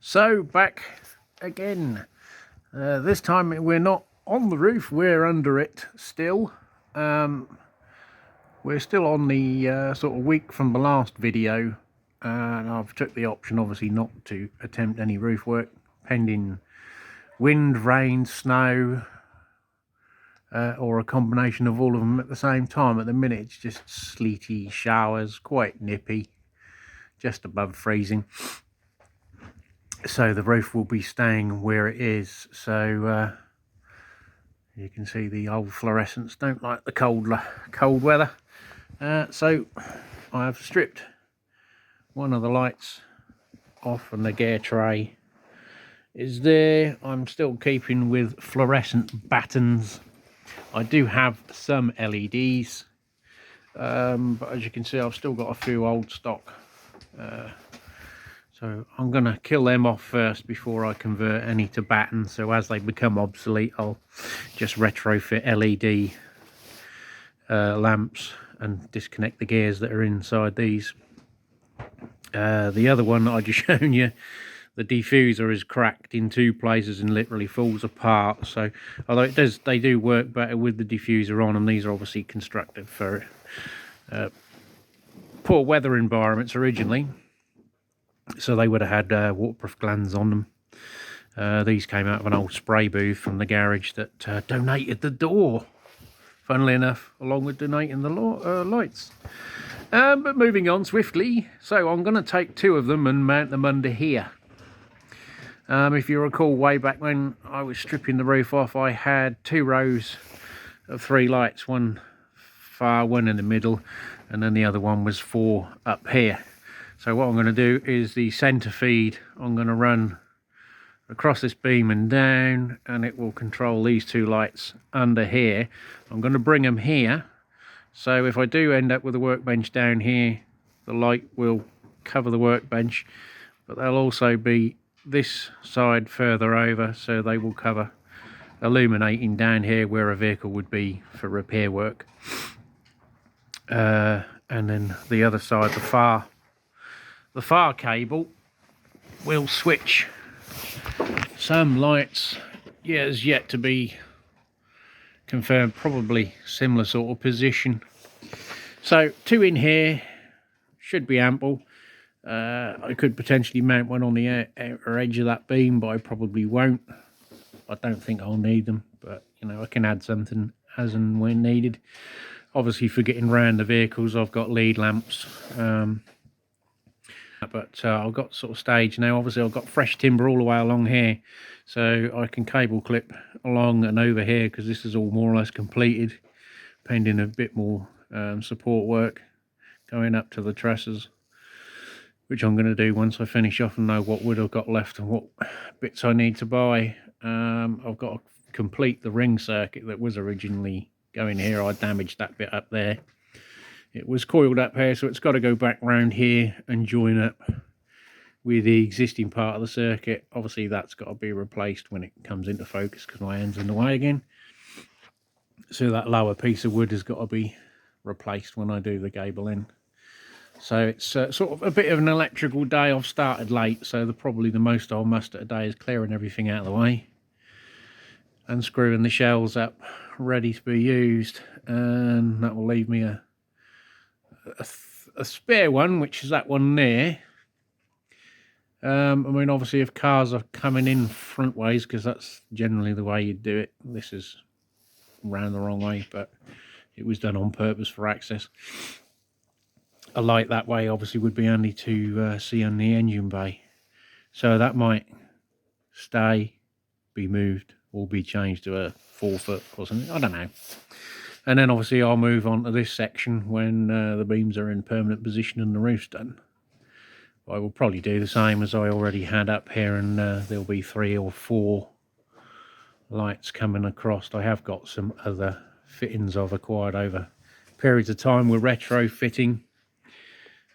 So back again. This time we're not on the roof, we're under it still. We're still on the sort of week from the last video, and I've took the option obviously not to attempt any roof work pending wind, rain, snow, or a combination of all of them at the same time. At the minute it's just sleety showers, quite nippy, just above freezing. So the roof will be staying where it is. So you can see the old fluorescents don't like the cold weather. So I have stripped one of the lights off, and the gear tray is there. I'm still keeping with fluorescent battens. I do have some LEDs, but as you can see I've still got a few old stock. So I'm going to kill them off first before I convert any to batten. So as they become obsolete, I'll just retrofit LED lamps and disconnect the gears that are inside these. The other one that I just shown you, the diffuser is cracked in two places and literally falls apart. So although they do work better with the diffuser on, and these are obviously constructed for poor weather environments originally. So they would have had waterproof glands on them. These came out of an old spray booth from the garage that donated the door, funnily enough, along with donating the lights. But moving on swiftly, so I'm going to take two of them and mount them under here. If you recall, way back when I was stripping the roof off, I had two rows of three lights, one far, one in the middle, and then the other one was four up here. So what I'm going to do is the centre feed I'm going to run across this beam and down, and it will control these two lights under here. I'm going to bring them here, so if I do end up with a workbench down here, the light will cover the workbench, but they'll also be this side further over, so they will cover illuminating down here where a vehicle would be for repair work. And then the other side, the far cable will switch some lights. Yeah, is yet to be confirmed, probably similar sort of position. So two in here should be ample. I could potentially mount one on the outer edge of that beam, but I probably won't. I don't think I'll need them, but you know, I can add something as and when needed. Obviously for getting round the vehicles I've got lead lamps, but I've got sort of stage now. Obviously I've got fresh timber all the way along here, so I can cable clip along and over here, because this is all more or less completed, pending a bit more support work going up to the trusses, which I'm going to do once I finish off and know what wood I've got left and what bits I need to buy. I've got to complete the ring circuit that was originally going here. I damaged that bit up there. It was coiled up here, so it's got to go back round here and join up with the existing part of the circuit. Obviously that's got to be replaced when it comes into focus, because my hand's in the way again. So that lower piece of wood has got to be replaced when I do the gable in. So it's sort of a bit of an electrical day. I've started late, so probably the most I'll muster today is clearing everything out of the way, unscrewing the shells up, ready to be used, and that will leave me a spare one, which is that one there. I mean, obviously if cars are coming in front ways, because that's generally the way you do it. This is round the wrong way, but it was done on purpose for access. A light that way obviously would be handy to see on the engine bay, so that might stay, be moved, or be changed to a 4-foot or something, I don't know. And then obviously I'll move on to this section when the beams are in permanent position and the roof's done. I will probably do the same as I already had up here, and there'll be 3 or 4 lights coming across. I have got some other fittings I've acquired over periods of time with retrofitting.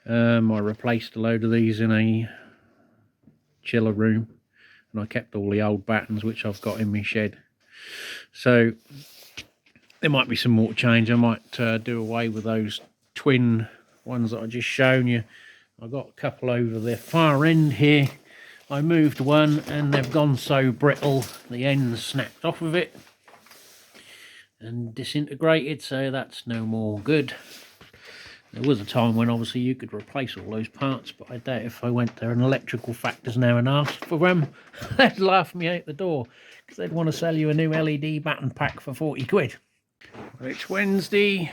I replaced a load of these in a chiller room, and I kept all the old battens which I've got in my shed. So there might be some more change. I might do away with those twin ones that I just shown you. I've got a couple over the far end here I moved one and they've gone so brittle, the ends snapped off of it and disintegrated, so that's no more good. There was a time when obviously you could replace all those parts, but I doubt if I went there and Electrical Factors now and asked for them, they'd laugh me out the door, because they'd want to sell you a new LED batten pack for 40 quid. Well, it's Wednesday.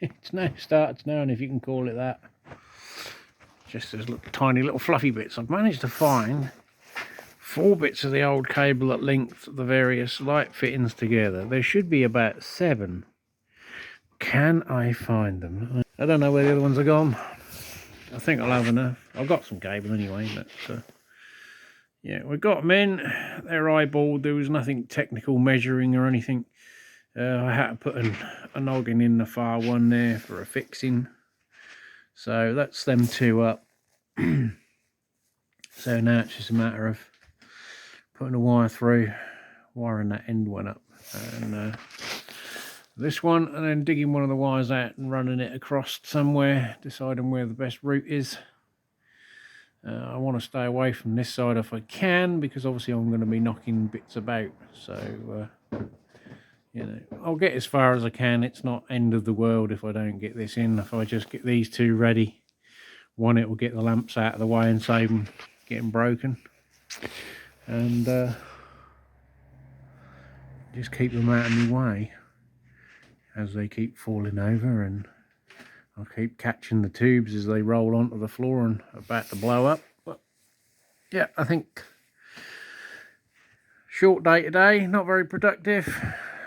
It's now started snowing, if you can call it that. Just those little, tiny little fluffy bits. I've managed to find 4 bits of the old cable that linked the various light fittings together. There should be about 7. Can I find them? I don't know where the other ones are gone. I think I'll have enough. I've got some cable anyway, but yeah, we got them in. They're eyeballed. There was nothing technical measuring or anything. I had to put a noggin in the far one there for a fixing. So that's them 2 up. So now it's just a matter of putting a wire through, wiring that end one up, and this one, and then digging one of the wires out and running it across somewhere, deciding where the best route is. I want to stay away from this side if I can, because obviously I'm going to be knocking bits about. So, you know, I'll get as far as I can. It's not end of the world if I don't get this in. If I just get these 2 ready, one, it will get the lamps out of the way and save them getting broken. And just keep them out of my way as they keep falling over, and I'll keep catching the tubes as they roll onto the floor and are about to blow up. But yeah, I think short day today, not very productive.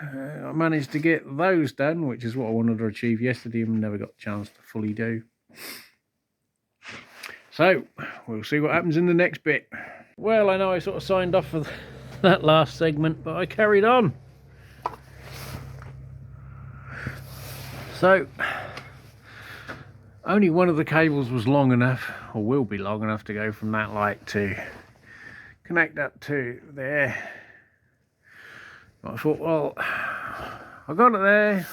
I managed to get those done, which is what I wanted to achieve yesterday and never got a chance to fully do. So we'll see what happens in the next bit. Well, I know I sort of signed off for that last segment, but I carried on. So, only one of the cables was long enough, or will be long enough, to go from that light to connect up to there. But I thought, well, I got it there.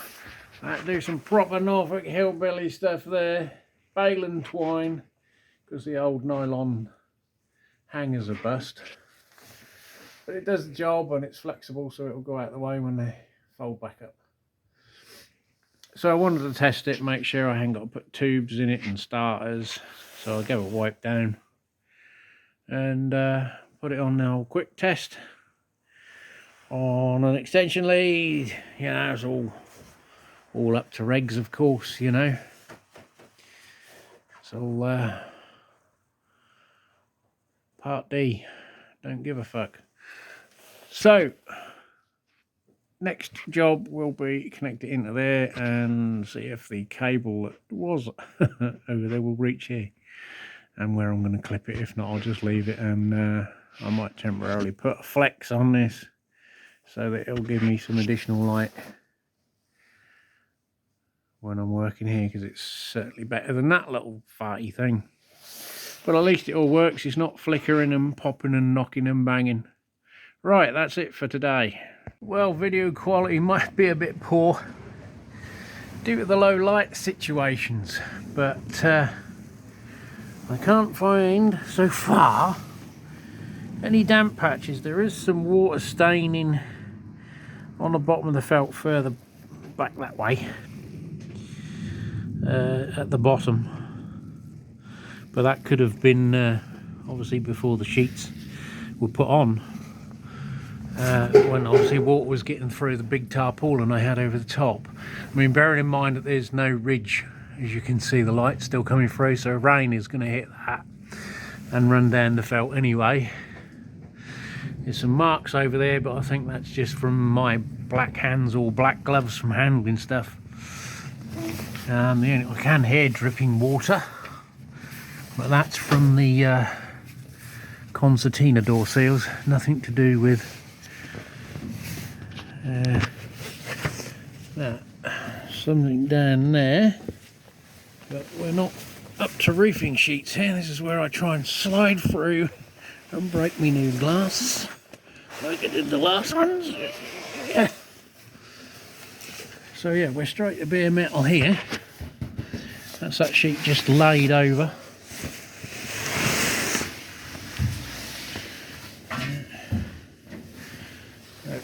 I had to do some proper Norfolk hillbilly stuff there. Bale and twine, because the old nylon hangers are bust. But it does the job, and it's flexible, so it'll go out the way when they fold back up. So I wanted to test it, make sure I hadn't got to put tubes in it and starters. So I gave it a wipe down and put it on now. Quick test on an extension lead. You know, it's all up to regs, of course, you know. So part D, don't give a fuck. So next job will be connect it into there and see if the cable that was over there will reach here, and where I'm going to clip it. If not, I'll just leave it, and I might temporarily put a flex on this so that it'll give me some additional light when I'm working here, because it's certainly better than that little farty thing. But at least it all works. It's not flickering and popping and knocking and banging. Right, that's it for today. Well, video quality might be a bit poor due to the low light situations, but I can't find so far any damp patches. There is some water staining on the bottom of the felt further back that way, at the bottom, but that could have been obviously before the sheets were put on. When obviously water was getting through the big tarpaulin I had over the top. I mean, bearing in mind that there's no ridge, as you can see, the light's still coming through, so rain is going to hit that and run down the felt anyway. There's some marks over there, but I think that's just from my black hands or black gloves from handling stuff. I can hear dripping water, but that's from the concertina door seals, nothing to do with that. Something down there, but we're not up to roofing sheets here. This is where I try and slide through and break me new glass like I did the last ones. Yeah. So yeah, we're straight to bare metal here. That's that sheet just laid over.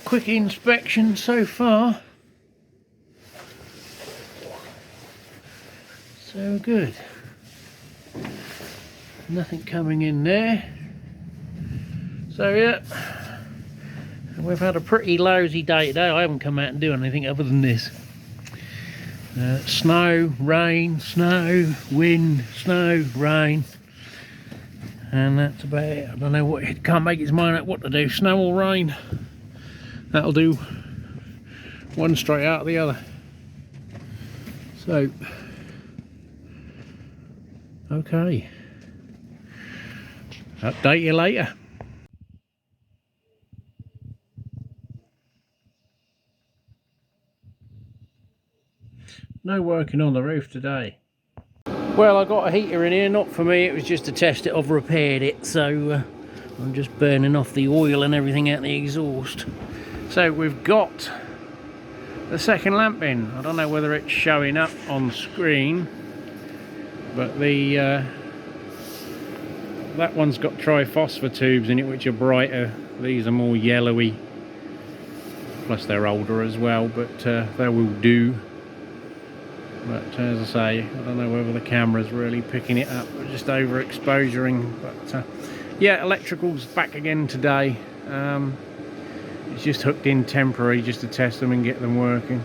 quick inspection so far. So good. Nothing coming in there. So yeah, we've had a pretty lousy day today. I haven't come out and do anything other than this. Snow, rain, snow, wind, snow, rain. And that's about it. I don't know what, it can't make its mind up what to do. Snow or rain. That'll do one straight out of the other. So, okay. Update you later. No working on the roof today. Well, I got a heater in here, not for me, it was just to test it. I've repaired it, so I'm just burning off the oil and everything out the exhaust. So we've got the second lamp in. I don't know whether it's showing up on screen, but the that one's got triphosphor tubes in it, which are brighter. These are more yellowy, plus they're older as well, but they will do. But as I say, I don't know whether the camera's really picking it up, or just overexposuring. But yeah, electrical's back again today. It's just hooked in temporary just to test them and get them working.